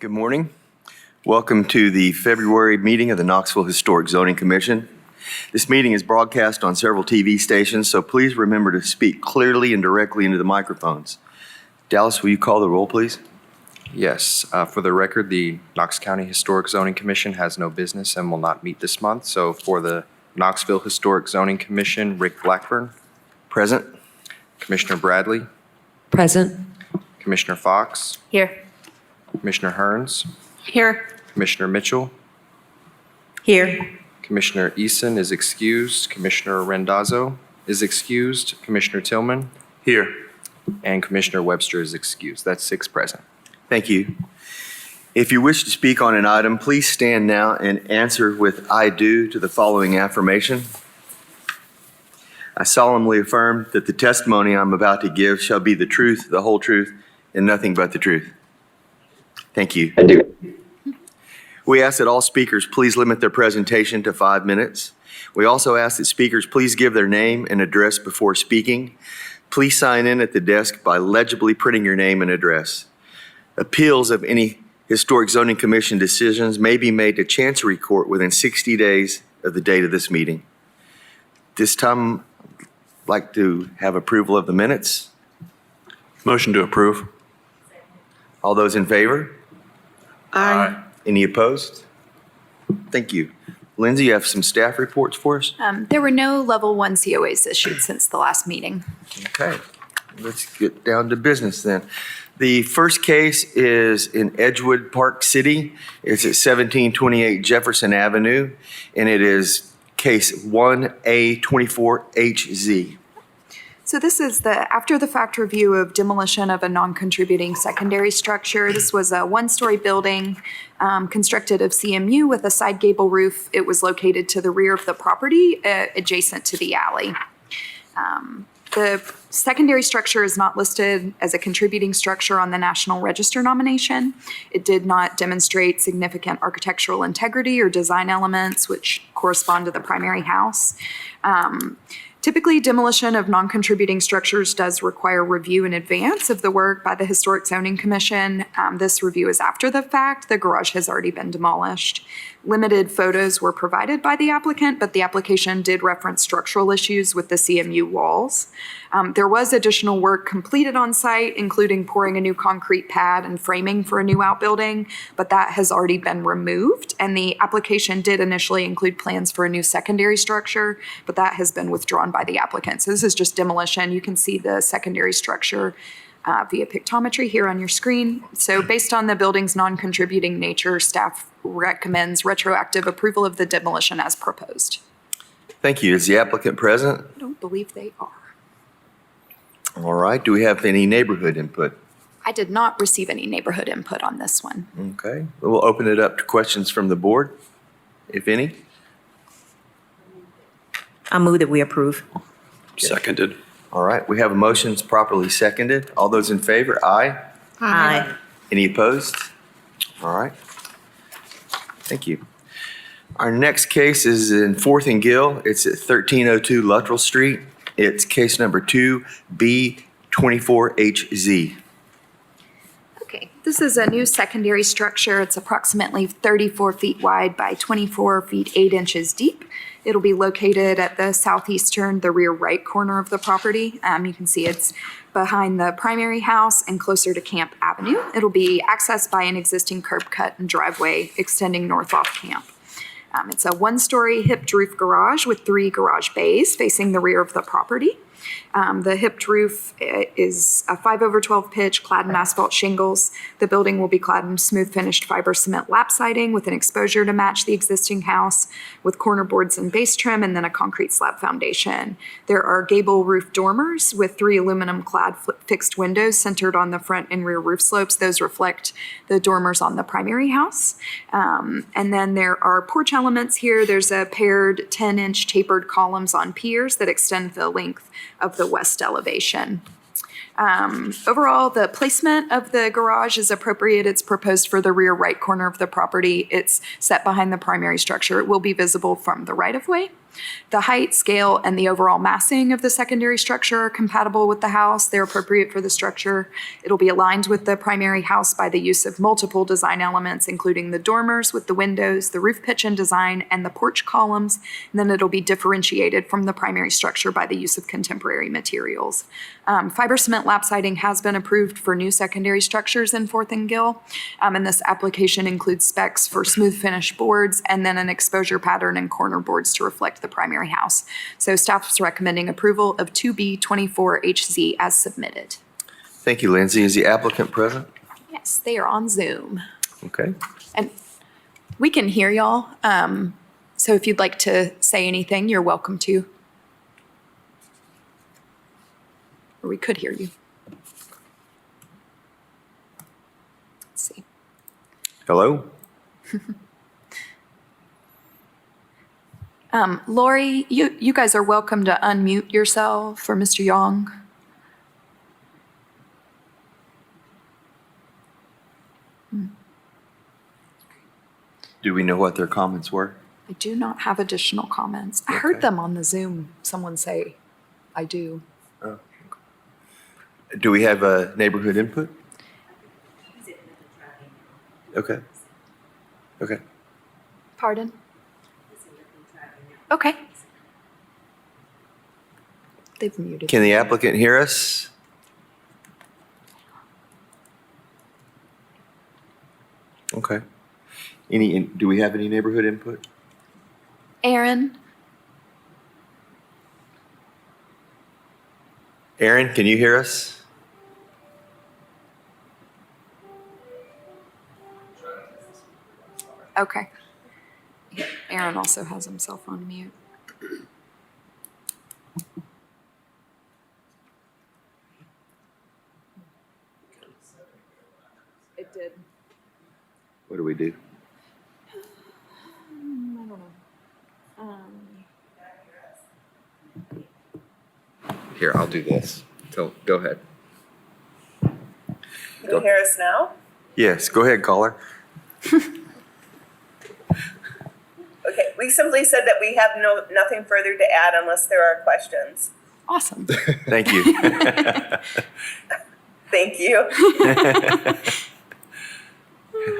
Good morning. Welcome to the February meeting of the Knoxville Historic Zoning Commission. This meeting is broadcast on several TV stations, so please remember to speak clearly and directly into the microphones. Dallas, will you call the roll, please? Yes. For the record, the Knox County Historic Zoning Commission has no business and will not meet this month. So for the Knoxville Historic Zoning Commission, Rick Blackburn. Present. Commissioner Bradley. Present. Commissioner Fox. Here. Commissioner Hearns. Here. Commissioner Mitchell. Here. Commissioner Eason is excused. Commissioner Rendazzo is excused. Commissioner Tillman. Here. And Commissioner Webster is excused. That's 6 present. Thank you. If you wish to speak on an item, please stand now and answer with "I do" to the following affirmation. I solemnly affirm that the testimony I'm about to give shall be the truth, the whole truth, and nothing but the truth. Thank you. I do. We ask that all speakers please limit their presentation to 5 minutes. We also ask that speakers please give their name and address before speaking. Please sign in at the desk by legibly printing your name and address. Appeals of any Historic Zoning Commission decisions may be made to Chancery Court within 60 days of the date of this meeting. This time, I'd like to have approval of the minutes. Motion to approve. All those in favor? Aye. Any opposed? Thank you. Lindsay, you have some staff reports for us? There were no level 1 COAs issued since the last meeting. Okay, let's get down to business then. The first case is in Edgewood Park City. It's at 1728 Jefferson Avenue, and it is case 1A24HZ. So this is the after-the-fact review of demolition of a non-contributing secondary structure. This was a 1-story building constructed of CMU with a side gable roof. It was located to the rear of the property, adjacent to the alley. The secondary structure is not listed as a contributing structure on the National Register nomination. It did not demonstrate significant architectural integrity or design elements which correspond to the primary house. Typically, demolition of non-contributing structures does require review in advance of the work by the Historic Zoning Commission. This review is after the fact. The garage has already been demolished. Limited photos were provided by the applicant, but the application did reference structural issues with the CMU walls. There was additional work completed on site, including pouring a new concrete pad and framing for a new outbuilding, but that has already been removed. And the application did initially include plans for a new secondary structure, but that has been withdrawn by the applicant. So this is just demolition. You can see the secondary structure via pictometry here on your screen. So based on the building's non-contributing nature, staff recommends retroactive approval of the demolition as proposed. Thank you. Is the applicant present? I don't believe they are. All right. Do we have any neighborhood input? I did not receive any neighborhood input on this one. Okay. We'll open it up to questions from the board, if any. I move that we approve. Seconded. All right. We have a motion that's properly seconded. All those in favor? Aye. Aye. Any opposed? All right. Thank you. Our next case is in 4th and Gill. It's at 1302 Luttrell Street. It's case number 2B24HZ. Okay, this is a new secondary structure. It's approximately 34 feet wide by 24 feet 8 inches deep. It'll be located at the southeastern, the rear right corner of the property. You can see it's behind the primary house and closer to Camp Avenue. It'll be accessed by an existing curb cut and driveway extending north off Camp. It's a 1-story hipped roof garage with 3 garage bays facing the rear of the property. The hipped roof is a 5/12 pitch clad in asphalt shingles. The building will be clad in smooth finished fiber cement lap siding with an exposure to match the existing house with corner boards and base trim and then a concrete slab foundation. There are gable roof dormers with 3 aluminum clad fixed windows centered on the front and rear roof slopes. Those reflect the dormers on the primary house. And then there are porch elements here. There's a paired 10-inch tapered columns on piers that extend the length of the west elevation. Overall, the placement of the garage is appropriate. It's proposed for the rear right corner of the property. It's set behind the primary structure. It will be visible from the right-of-way. The height, scale, and the overall massing of the secondary structure are compatible with the house. They're appropriate for the structure. It'll be aligned with the primary house by the use of multiple design elements, including the dormers with the windows, the roof pitch and design, and the porch columns. And then it'll be differentiated from the primary structure by the use of contemporary materials. Fiber cement lap siding has been approved for new secondary structures in Fourth and Gill. And this application includes specs for smooth finish boards and then an exposure pattern and corner boards to reflect the primary house. So staff is recommending approval of 2B24HZ as submitted. Thank you, Lindsay. Is the applicant present? Yes, they are on Zoom. Okay. And we can hear y'all. So if you'd like to say anything, you're welcome to. Or we could hear you. Let's see. Hello? Lori, you guys are welcome to unmute yourself for Mr. Young. Do we know what their comments were? I do not have additional comments. I Okay. heard them on the Zoom, someone say, I do. Oh. Do we have a neighborhood input? Okay. Okay. Pardon? Okay. They've muted. Can the applicant hear us? Okay. Do we have any neighborhood input? Aaron? Aaron, can you hear us? Okay. Aaron also has himself on mute. It did. What do we do? I don't know. Here, I'll do this. So go ahead. Can you hear us now? Yes, go ahead, caller. Okay, we simply said that we have nothing further to add unless there are questions. Awesome. Thank you. Thank you.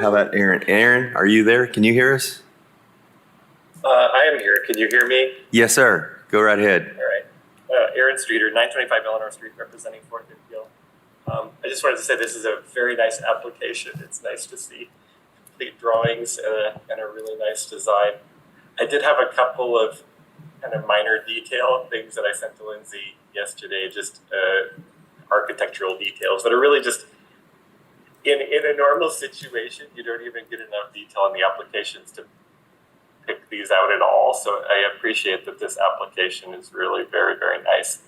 How about Aaron? Aaron, are you there? Can you hear us? I am here. Can you hear me? Yes, sir. Go right ahead. All right. Aaron Streeter, 925 Eleanor Street, representing Fourth and Gill. I just wanted to say this is a very nice application. It's nice to see complete drawings and a really nice design. I did have a couple of kind of minor detail things that I sent to Lindsay yesterday, just architectural details that are really just in a normal situation, you don't even get enough detail in the applications to pick these out at all. So I appreciate that this application is really very, very nice.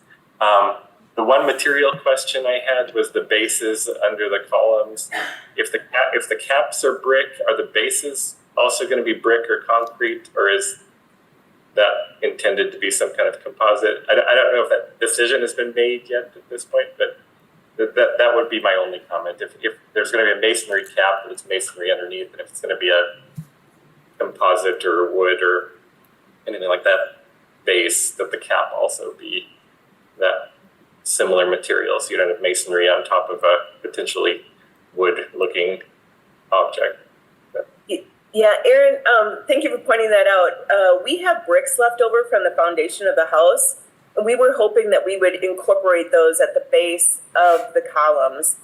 The one material question I had was the bases under the columns. If the caps are brick, are the bases also going to be brick or concrete, or is that intended to be some kind of composite? I don't know if that decision has been made yet at this point, but that would be my only comment. If there's going to be a masonry cap, that it's masonry underneath, and if it's going to be a composite or wood or anything like that base, that the cap also be that similar material, so you don't have masonry on top of a potentially wood-looking object. Yeah, Aaron, thank you for pointing that out. We have bricks left over from the foundation of the house. We were hoping that we would incorporate those at the base of the columns.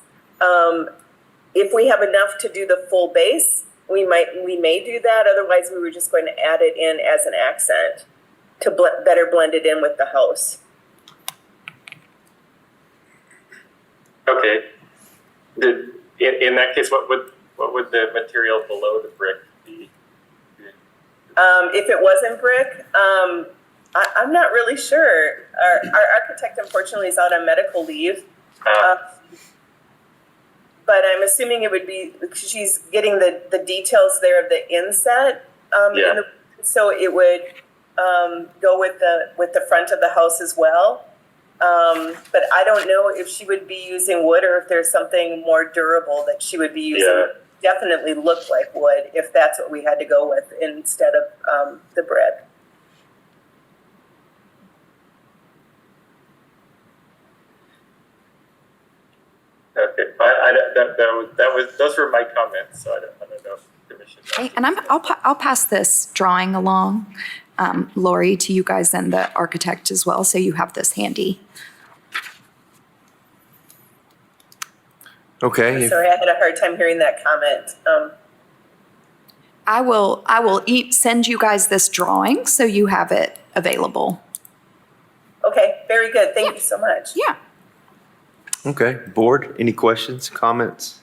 If we have enough to do the full base, we may do that. Otherwise, we were just going to add it in as an accent to better blend it in with the house. Okay. In that case, what would the material below the brick be? If it wasn't brick, I'm not really sure. Our architect, unfortunately, is out on medical leave. But I'm assuming it would be, she's getting the details there of the inset. Yeah. So it would go with the front of the house as well. But I don't know if she would be using wood or if there's something more durable that she would be using. Yeah. Definitely look like wood if that's what we had to go with instead of the brick. Okay, those were my comments, so I don't know if the commission. Okay, and I'll pass this drawing along, Lori, to you guys and the architect as well, so you have this handy. Okay, Sorry, I had a hard time hearing that comment. I will send you guys this drawing so you have it available. Okay, very good. Thank you so much. Yeah. okay. Board, any questions, comments?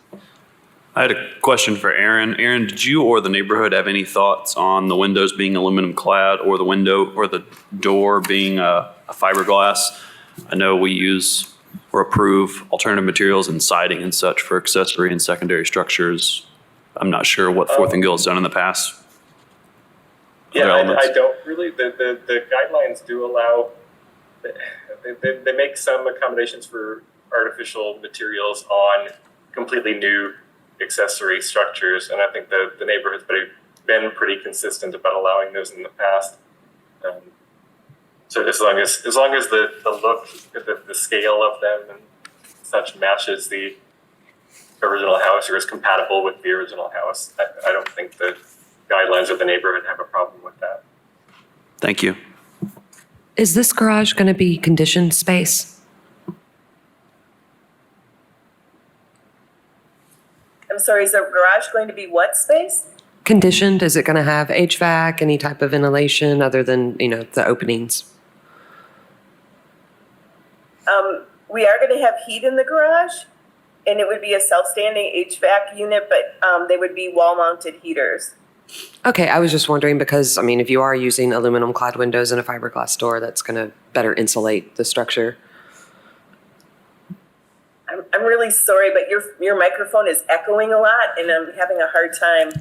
I had a question for Aaron. Aaron, did you or the neighborhood have any thoughts on the windows being aluminum clad or the window or the door being a fiberglass? I know we use or approve alternative materials and siding and such for accessory and secondary structures. I'm not sure what Fourth and Gill's done in the past. Yeah, Other elements? I don't really, the guidelines do allow, they make some accommodations for artificial materials on completely new accessory structures, and I think the neighborhood's been pretty consistent about allowing those in the past. So as long as the look, the scale of them and such matches the original house or is compatible with the original house, I don't think the guidelines of the neighborhood have a problem with that. Thank you. Is this garage going to be conditioned space? I'm sorry, is the garage going to be what space? Conditioned? Is it going to have HVAC, any type of ventilation other than, the openings? We are going to have heat in the garage, and it would be a self-standing HVAC unit, but they would be wall-mounted heaters. Okay, I was just wondering because, if you are using aluminum clad windows in a fiberglass door, that's going to better insulate the structure. I'm really sorry, but your microphone is echoing a lot, and I'm having a hard time.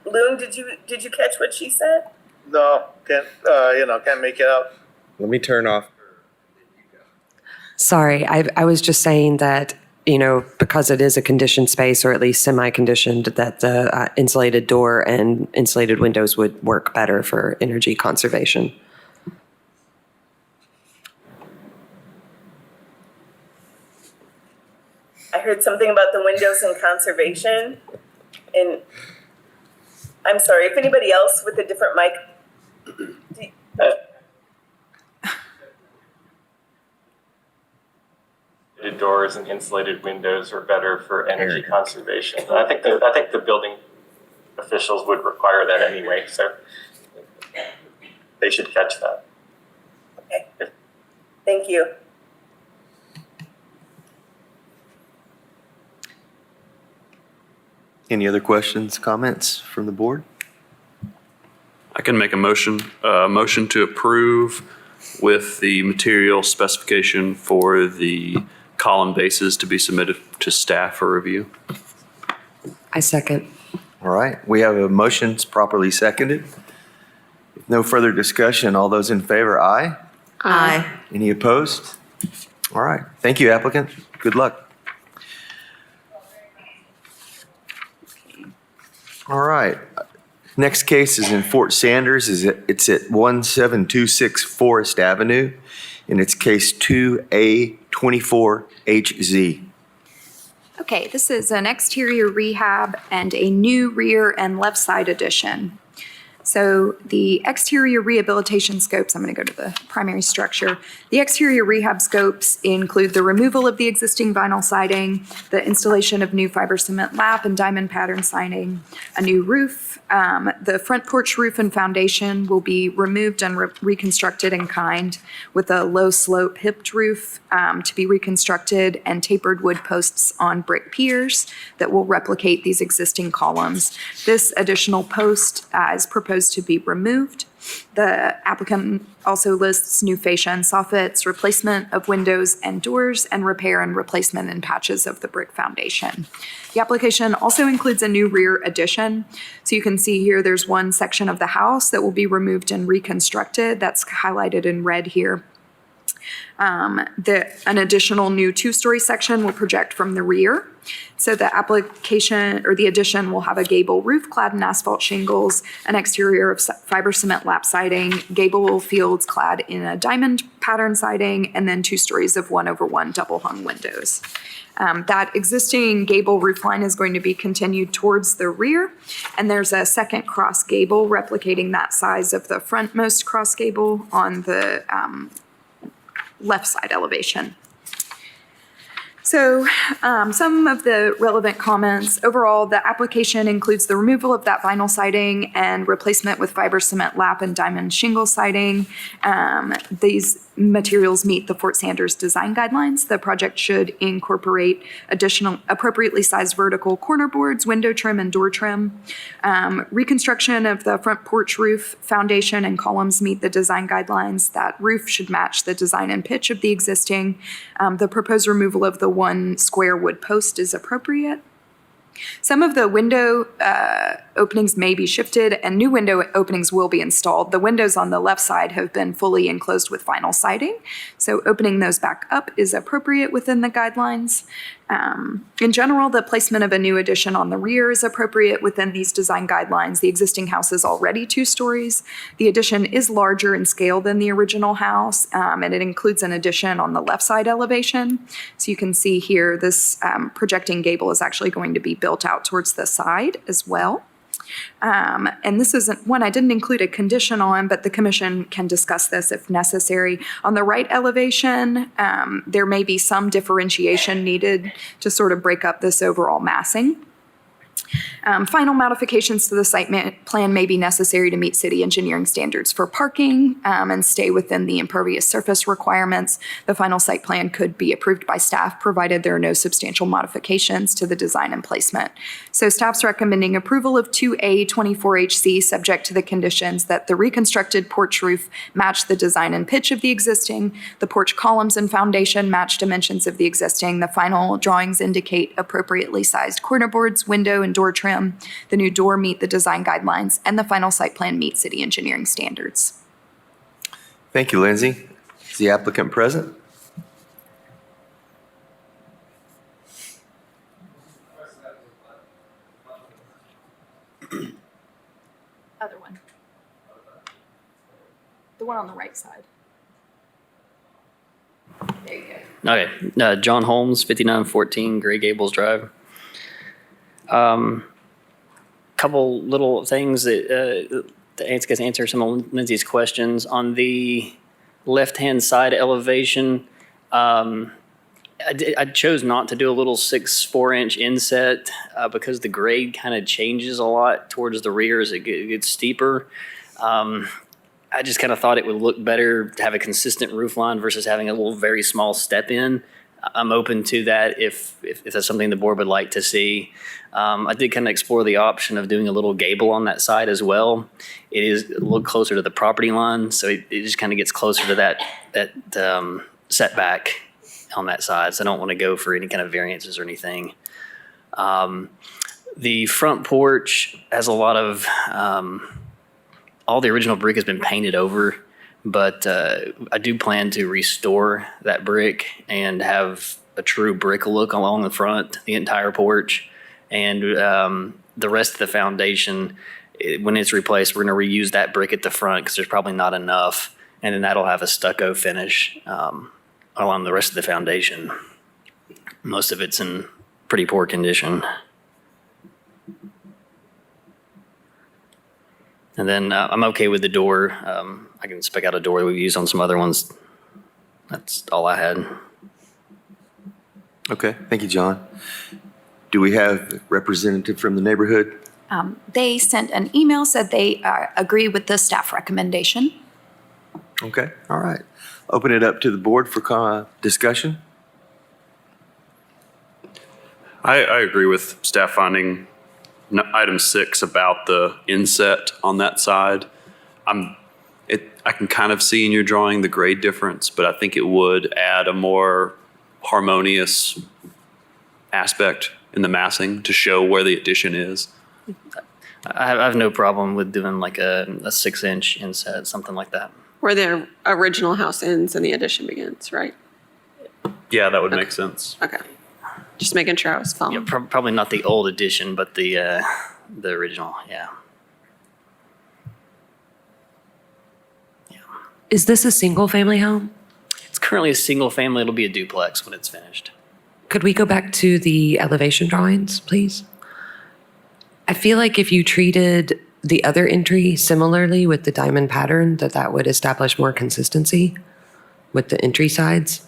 Loon, did you catch what she said? No, can't make it out. Let me turn off. Sorry, I was just saying that, because it is a conditioned space or at least semi-conditioned, that the insulated door and insulated windows would work better for energy conservation. I heard something about the windows and conservation, and I'm sorry, if anybody else with a different mic. The doors and insulated windows are better for energy conservation. I think the building officials would require that anyway, so they should catch that. Okay, thank you. Any other questions, comments from the board? I can make a motion to approve with the material specification for the column bases to be submitted to staff for review. I second. All right, we have a motion it's properly seconded. If no further discussion, all those in favor, aye? Aye. Any opposed? All right, thank you, applicant. Good luck. All right, next case is in Fort Sanders. It's at 1726 Forest Avenue, and it's case 2A24HZ. Okay, this is an exterior rehab and a new rear and left side addition. So the exterior rehabilitation scopes, I'm going to go to the primary structure. The exterior rehab scopes include the removal of the existing vinyl siding, the installation of new fiber cement lap and diamond pattern siding, a new roof. The front porch roof and foundation will be removed and reconstructed in kind with a low slope hipped roof to be reconstructed and tapered wood posts on brick piers that will replicate these existing columns. This additional post is proposed to be removed. The applicant also lists new fascia and soffits, replacement of windows and doors, and repair and replacement in patches of the brick foundation. The application also includes a new rear addition. So you can see here there's one section of the house that will be removed and reconstructed. That's highlighted in red here. An additional new two-story section will project from the rear. So the application or the addition will have a gable roof clad in asphalt shingles, an exterior of fiber cement lap siding, gable fields clad in a diamond pattern siding, and then 2 stories of 1/1 double hung windows. That existing gable roofline is going to be continued towards the rear, and there's a second cross gable replicating that size of the frontmost cross gable on the left side elevation. So some of the relevant comments, overall, the application includes the removal of that vinyl siding and replacement with fiber cement lap and diamond shingle siding. These materials meet the Fort Sanders design guidelines. The project should incorporate additional appropriately sized vertical corner boards, window trim, and door trim. Reconstruction of the front porch roof, foundation, and columns meet the design guidelines. That roof should match the design and pitch of the existing. The proposed removal of the one square wood post is appropriate. Some of the window openings may be shifted and new window openings will be installed. The windows on the left side have been fully enclosed with vinyl siding, so opening those back up is appropriate within the guidelines. In general, the placement of a new addition on the rear is appropriate within these design guidelines. The existing house is already 2 stories. The addition is larger in scale than the original house, and it includes an addition on the left side elevation. So you can see here, this projecting gable is actually going to be built out towards the side as well. And this isn't one I didn't include a condition on, but the commission can discuss this if necessary. On the right elevation, there may be some differentiation needed to sort of break up this overall massing. Final modifications to the site plan may be necessary to meet city engineering standards for parking and stay within the impervious surface requirements. The final site plan could be approved by staff provided there are no substantial modifications to the design and placement. So staff's recommending approval of 2A 24HC subject to the conditions that the reconstructed porch roof match the design and pitch of the existing, the porch columns and foundation match dimensions of the existing, the final drawings indicate appropriately sized corner boards, window and door trim. The new door meet the design guidelines, and the final site plan meets city engineering standards. Thank you, Lindsay. Is the applicant present? Other one. The one on the right side. There you go. Okay, John Holmes, 5914 Gray Gables Drive. Couple little things that to answer some of Lindsay's questions. On the left-hand side elevation, I chose not to do a little 4-inch inset because the grade kind of changes a lot towards the rear as it gets steeper. I just kind of thought it would look better to have a consistent roof line versus having a little very small step in. I'm open to that if that's something the board would like to see. I did kind of explore the option of doing a little gable on that side as well. It is a little closer to the property line, so it just kind of gets closer to that setback on that side. So I don't want to go for any kind of variances or anything. The front porch has a lot of all the original brick has been painted over. But I do plan to restore that brick and have a true brick look along the front, the entire porch. And the rest of the foundation, when it's replaced, we're going to reuse that brick at the front because there's probably not enough. And then that'll have a stucco finish along the rest of the foundation. Most of it's in pretty poor condition. And then I'm okay with the door. I can spec out a door that we've used on some other ones. That's all I had. Okay, thank you, John. Do we have a representative from the neighborhood? They sent an email, said they agree with the staff recommendation. Okay, all right. Open it up to the board for discussion. I agree with staff finding item 6 about the inset on that side. I can kind of see in your drawing the grade difference, but I think it would add a more harmonious aspect in the massing to show where the addition is. I have no problem with doing like a 6-inch inset, something like that. Where the original house ends and the addition begins, right? Yeah, that would make sense. Okay. Just making sure I was Yeah, following. probably not the old addition, but the original, yeah. Is this a single-family home? It's currently a single family. It'll be a duplex when it's finished. Could we go back to the elevation drawings, please? I feel like if you treated the other entry similarly with the diamond pattern, that would establish more consistency with the entry sides.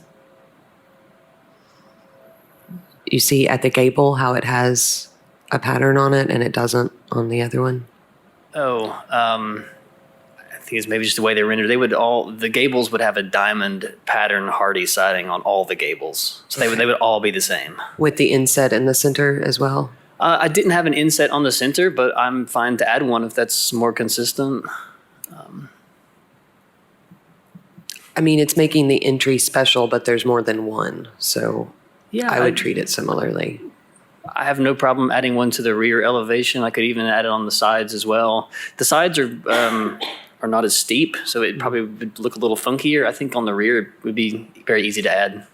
You see at the gable how it has a pattern on it and it doesn't on the other one? Oh, I think it's maybe just the way they rendered. The gables would have a diamond pattern hardy siding on all the gables. So they would all be the same. With the inset in the center as well? I didn't have an inset on the center, but I'm fine to add one if that's more consistent. I mean, it's making the entry special, but there's more than one. So Yeah, I would treat it similarly. I have no problem adding one to the rear elevation. I could even add it on the sides as well. The sides are not as steep, so it probably would look a little funkier. I think on the rear it would be very easy to add.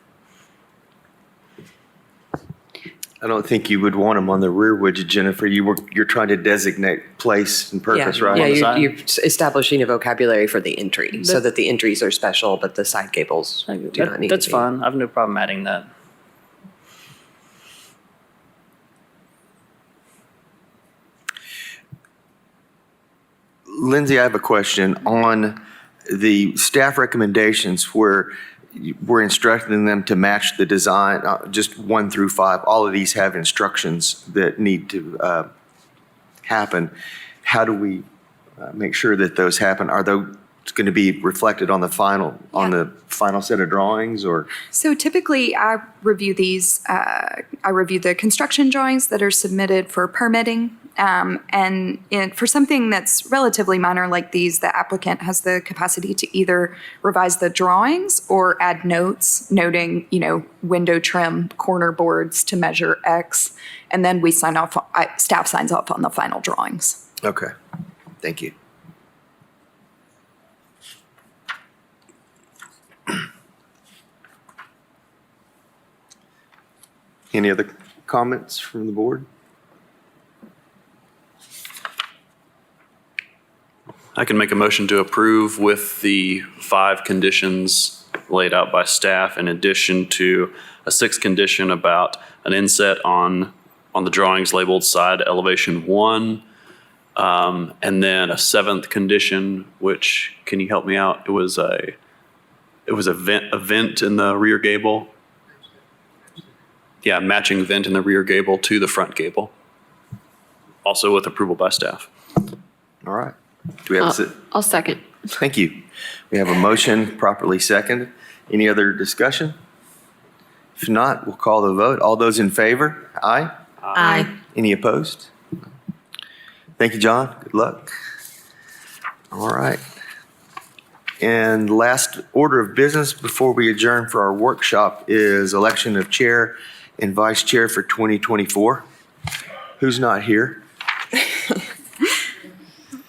I don't think you would want them on the rear, would you, Jennifer? You're trying to designate place and purpose, right? Yeah, On the side? you're establishing a vocabulary for the entry so that the entries are special, but the side gables do not need to be. That's fine. I have no problem adding that. Lindsay, I have a question on the staff recommendations where we're instructing them to match the design, just 1 through 5. All of these have instructions that need to happen. How do we make sure that those happen? Are those going to be reflected on the final set of drawings, or? So typically, I review these, I review the construction drawings that are submitted for permitting. For something that's relatively minor like these, the applicant has the capacity to either revise the drawings or add notes noting, window trim, corner boards to measure X, and then we sign off, staff signs off on the final drawings. Okay, thank you. Any other comments from the board? I can make a motion to approve with the 5 conditions laid out by staff, in addition to a 6th condition about an inset on the drawings labeled side elevation 1, and then a 7th condition, which, can you help me out? It was a vent in the rear gable. Yeah, matching vent in the rear gable to the front gable. Also with approval by staff. All right. Do we have I'll second. Thank you. We have a motion properly seconded. Any other discussion? If not, we'll call the vote. All those in favor? Aye. Aye. Any opposed? Thank you, John. Good luck. All right. And last order of business before we adjourn for our workshop is election of chair and vice chair for 2024. Who's not here?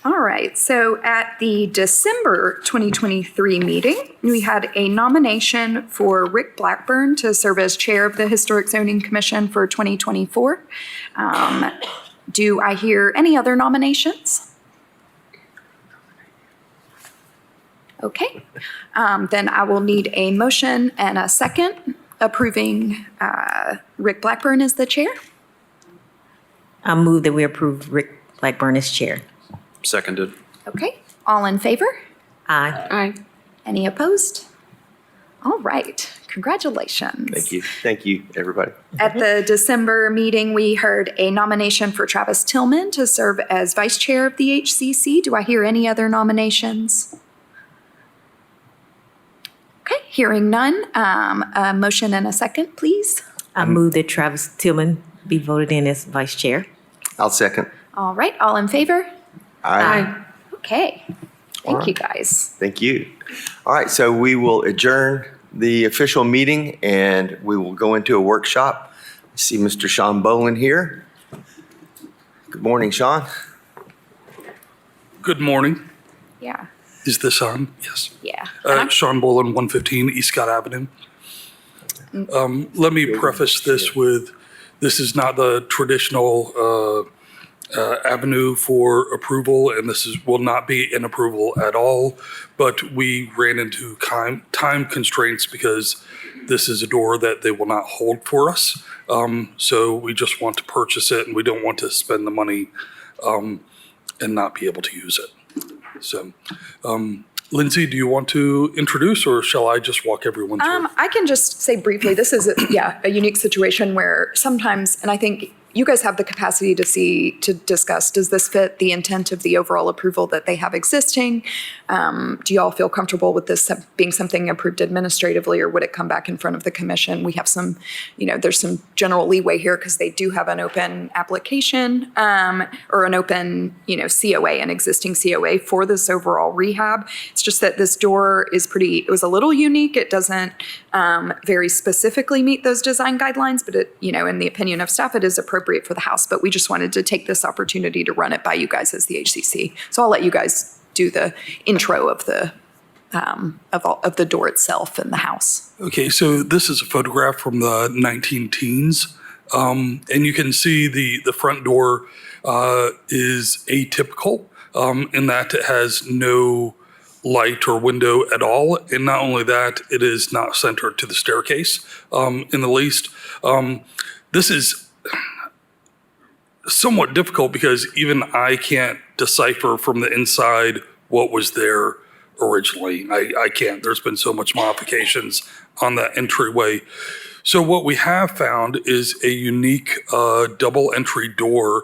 All right, so at the December 2023 meeting, we had a nomination for Rick Blackburn to serve as chair of the Historic Zoning Commission for 2024. Do I hear any other nominations? Okay, then I will need a motion and a second approving Rick Blackburn as the chair. I move that we approve Rick Blackburn as chair. Seconded. Okay, all in favor? Aye. Aye. Any opposed? All right, congratulations. Thank you. Thank you, everybody. At the December meeting, we heard a nomination for Travis Tillman to serve as vice chair of the HCC. Do I hear any other nominations? Okay, hearing none. A motion and a second, please. I move that Travis Tillman be voted in as vice chair. I'll second. All right, all in favor? Aye. Okay, All thank right. you, guys. Thank you. All right, so we will adjourn the official meeting and we will go into a workshop. I see Mr. Sean Bolin here. Good morning, Sean. Good morning. Yeah, Is this on? Yes. yeah. Sean Boland, 115 East Scott Avenue. Let me preface this with, this is not the traditional avenue for approval, and will not be an approval at all. But we ran into time constraints because this is a door that they will not hold for us. So we just want to purchase it, and we don't want to spend the money and not be able to use it. So, Lindsay, do you want to introduce, or shall I just walk everyone through? I can just say briefly, this is, a unique situation where sometimes, and I think you guys have the capacity to discuss, does this fit the intent of the overall approval that they have existing? Do you all feel comfortable with this being something approved administratively, or would it come back in front of the commission? We have some, there's some general leeway here because they do have an open application or an open, COA, an existing COA for this overall rehab. It's just that this door is it was a little unique. It doesn't very specifically meet those design guidelines, but it, in the opinion of staff, it is appropriate for the house. But we just wanted to take this opportunity to run it by you guys as the HCC. So I'll let you guys do the intro of the of the door itself and the house. Okay, so this is a photograph from the 19-teens. And you can see the front door is atypical in that it has no light or window at all. And not only that, it is not centered to the staircase in the least. This is somewhat difficult because even I can't decipher from the inside what was there originally. I can't. There's been so much modifications on that entryway. So what we have found is a unique double entry door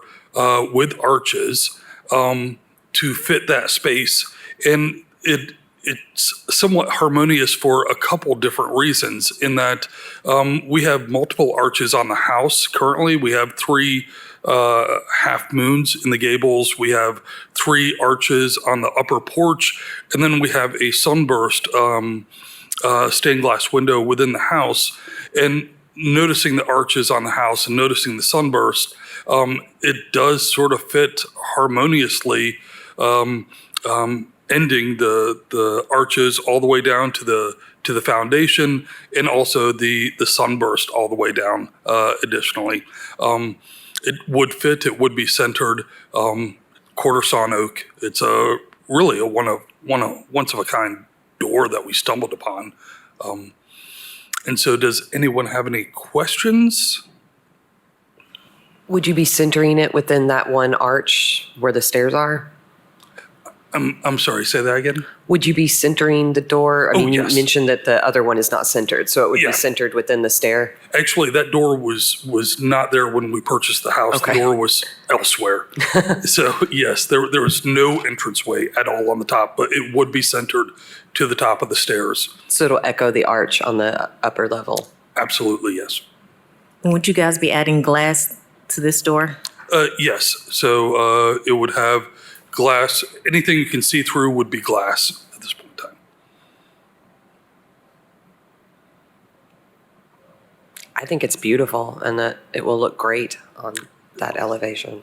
with arches to fit that space. And it's somewhat harmonious for a couple different reasons in that we have multiple arches on the house. Currently, we have 3 half moons in the gables. We have 3 arches on the upper porch, and then we have a sunburst stained glass window within the house. And noticing the arches on the house and noticing the sunburst, it does sort of fit harmoniously, ending the arches all the way down to the foundation, and also the sunburst all the way down. Additionally, it would fit. It would be centered. Quarter sawn oak. It's really a once of a kind door that we stumbled upon. And so, does anyone have any questions? Would you be centering it within that one arch where the stairs are? I'm sorry, say that again? Would you be centering the door? I mean, yes. You mentioned that the other one is not centered, so it would be centered within the stair? Actually, that door was not there when we purchased the house. Okay. The door was elsewhere. So, yes, there was no entranceway at all on the top, but it would be centered to the top of the stairs. So it'll echo the arch on the upper level? Absolutely, yes. Would you guys be adding glass to this door? Yes, so it would have glass. Anything you can see through would be glass at this point in time. I think it's beautiful and that it will look great on that elevation.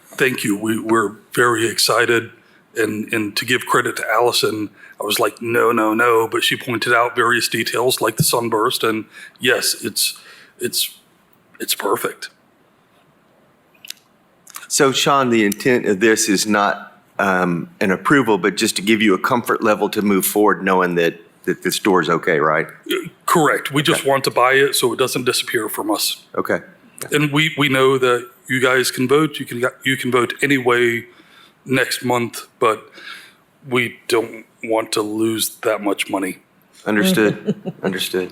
Thank you. We're very excited. And to give credit to Allison, I was like, no, but she pointed out various details like the sunburst, and yes, it's perfect. So Sean, the intent of this is not an approval, but just to give you a comfort level to move forward knowing that this door is okay, right? Correct. We just want to buy it so it doesn't disappear from us. Okay. And we know that you guys can vote. You can vote anyway next month, but we don't want to lose that much money. Understood. Understood.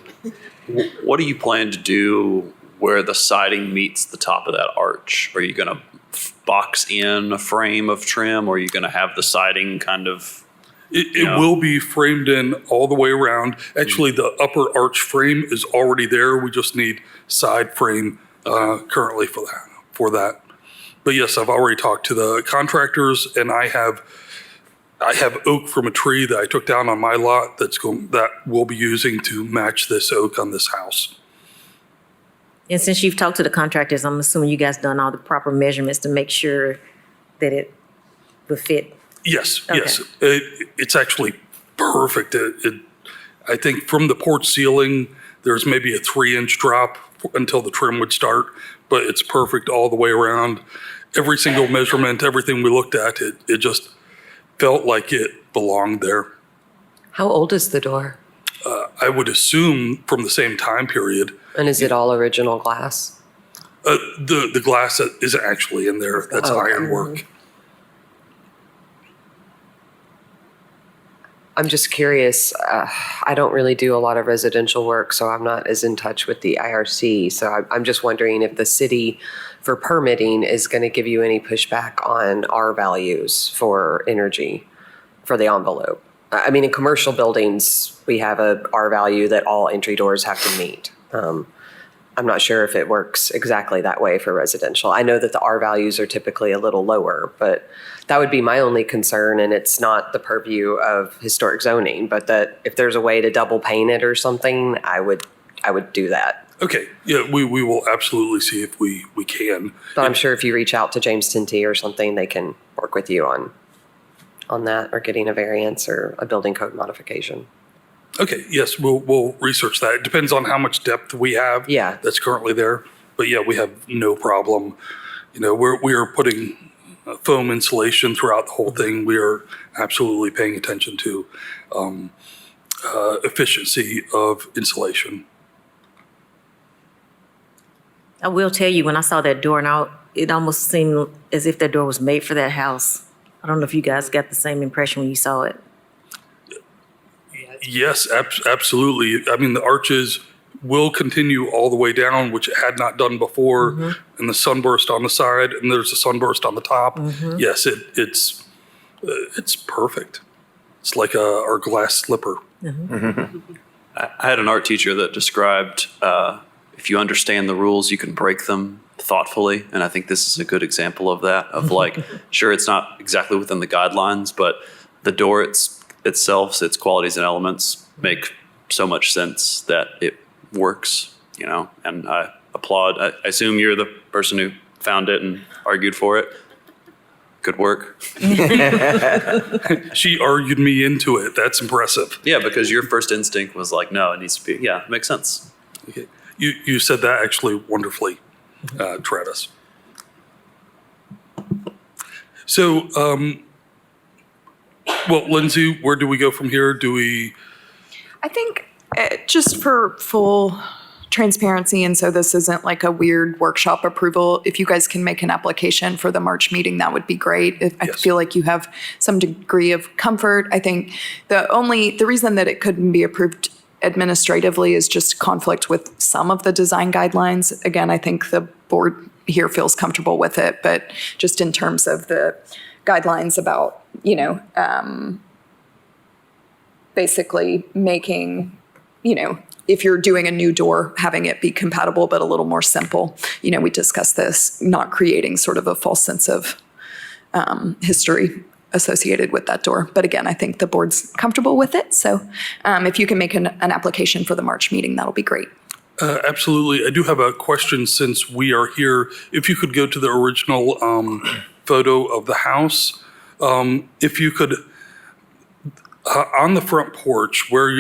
What do you plan to do where the siding meets the top of that arch? Are you going to box in a frame of trim, or are you going to have the siding kind of? It will be framed in all the way around. Actually, the upper arch frame is already there. We just need side frame currently for that. But yes, I've already talked to the contractors, and I have oak from a tree that I took down on my lot that we'll be using to match this oak on this house. And since you've talked to the contractors, I'm assuming you guys done all the proper measurements to make sure that it would fit. Yes, Okay. yes. It's actually perfect. I think from the porch ceiling, there's maybe a 3-inch drop until the trim would start, but it's perfect all the way around. every single measurement, everything we looked at, it just felt like it belonged there. How old is the door? I would assume from the same time period. And is it all original glass? The glass that isn't actually in there, that's Oh, okay. ironwork. I'm just curious. I don't really do a lot of residential work, so I'm not as in touch with the IRC. So I'm just wondering if the city, for permitting, is going to give you any pushback on R values for energy for the envelope. I mean, in commercial buildings, we have a R value that all entry doors have to meet. I'm not sure if it works exactly that way for residential. I know that the R values are typically a little lower, but that would be my only concern, and it's not the purview of historic zoning, but that if there's a way to double paint it or something, I would do that. Okay, yeah, we will absolutely see if we can. But I'm sure if you reach out to James Tinty or something, they can work with you on that, or getting a variance or a building code modification. Okay, yes, we'll research that. It depends on how much depth we have. Yeah. That's currently there. But yeah, we have no problem. You know, we are putting foam insulation throughout the whole thing. We are absolutely paying attention to efficiency of insulation. I will tell you, when I saw that door, now it almost seemed as if that door was made for that house. I don't know if you guys got the same impression when you saw it. Yes, absolutely. I mean, the arches will continue all the way down, which it had not done before, and the sunburst on the side, and there's a sunburst on the top. Yes, it's perfect. It's like our glass slipper. I had an art teacher that described if you understand the rules, you can break them thoughtfully. And I think this is a good example of that, of like, sure, it's not exactly within the guidelines, but the door itself, its qualities and elements make so much sense that it works, you know, and I applaud. I assume you're the person who found it and argued for it. Good work. She argued me into it. That's impressive. Yeah, because your first instinct was like, no, it needs to be, yeah, makes sense. Okay. You said that actually wonderfully, Travis. So, well, Lindsay, where do we go from here? I think just for full transparency, and so this isn't like a weird workshop approval, if you guys can make an application for the March meeting, that would be great. I feel like you have some degree of comfort. I think the reason that it couldn't be approved administratively is just conflict with some of the design guidelines. Again, I think the board here feels comfortable with it, but just in terms of the guidelines about, you know, basically making, you know, if you're doing a new door, having it be compatible but a little more simple. You know, we discussed this, not creating sort of a false sense of history associated with that door. But again, I think the board's comfortable with it. So if you can make an application for the March meeting, that'll be great. Absolutely. I do have a question since we are here. If you could go to the original photo of the house, if you could, on the front porch where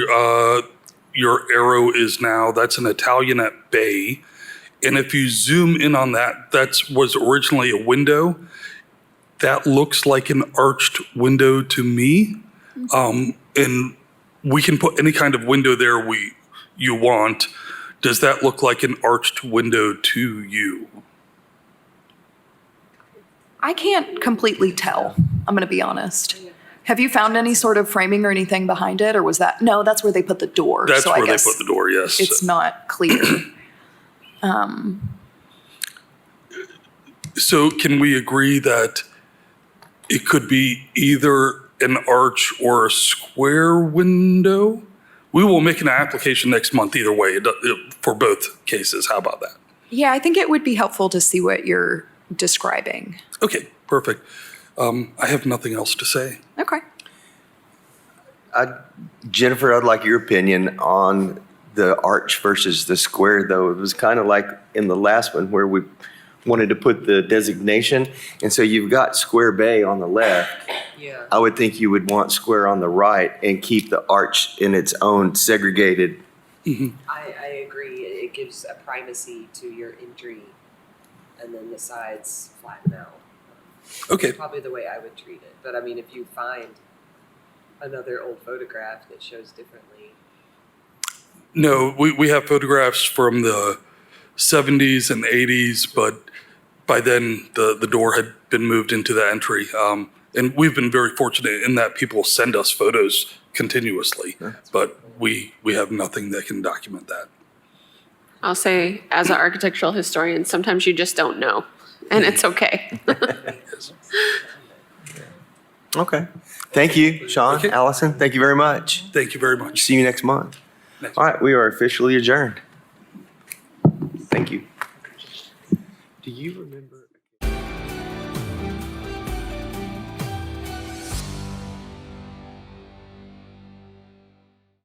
your arrow is now, that's an Italianate bay. And if you zoom in on that, was originally a window. That looks like an arched window to me. And we can put any kind of window there you want. Does that look like an arched window to you? I can't completely tell, I'm going to be honest. Have you found any sort of framing or anything behind it, or was that, no, that's where they put the door. That's so where I they guess put the door, yes. it's not clear. So can we agree that it could be either an arch or a square window? We will make an application next month either way for both cases. How about that? Yeah, I think it would be helpful to see what you're describing. Okay, perfect. I have nothing else to say. Okay. Jennifer, I'd like your opinion on the arch versus the square, though. It was kind of like in the last one where we wanted to put the designation. And so you've got Square Bay on the left. Yeah. I would think you would want square on the right and keep the arch in its own segregated. I agree. It gives a privacy to your entry and then the sides flatten out. Okay. Probably the way I would treat it. But I mean, if you find another old photograph that shows differently. No, we have photographs from the 70s and 80s, but by then the door had been moved into the entry. And we've been very fortunate in that people send us photos continuously, but we have nothing that can document that. I'll say, as an architectural historian, sometimes you just don't know, and it's okay. Okay. Thank you, Sean, Okay. Allison. Thank you very much. Thank you very much. See you next month. All right, we are officially adjourned. Thank you. Do you remember?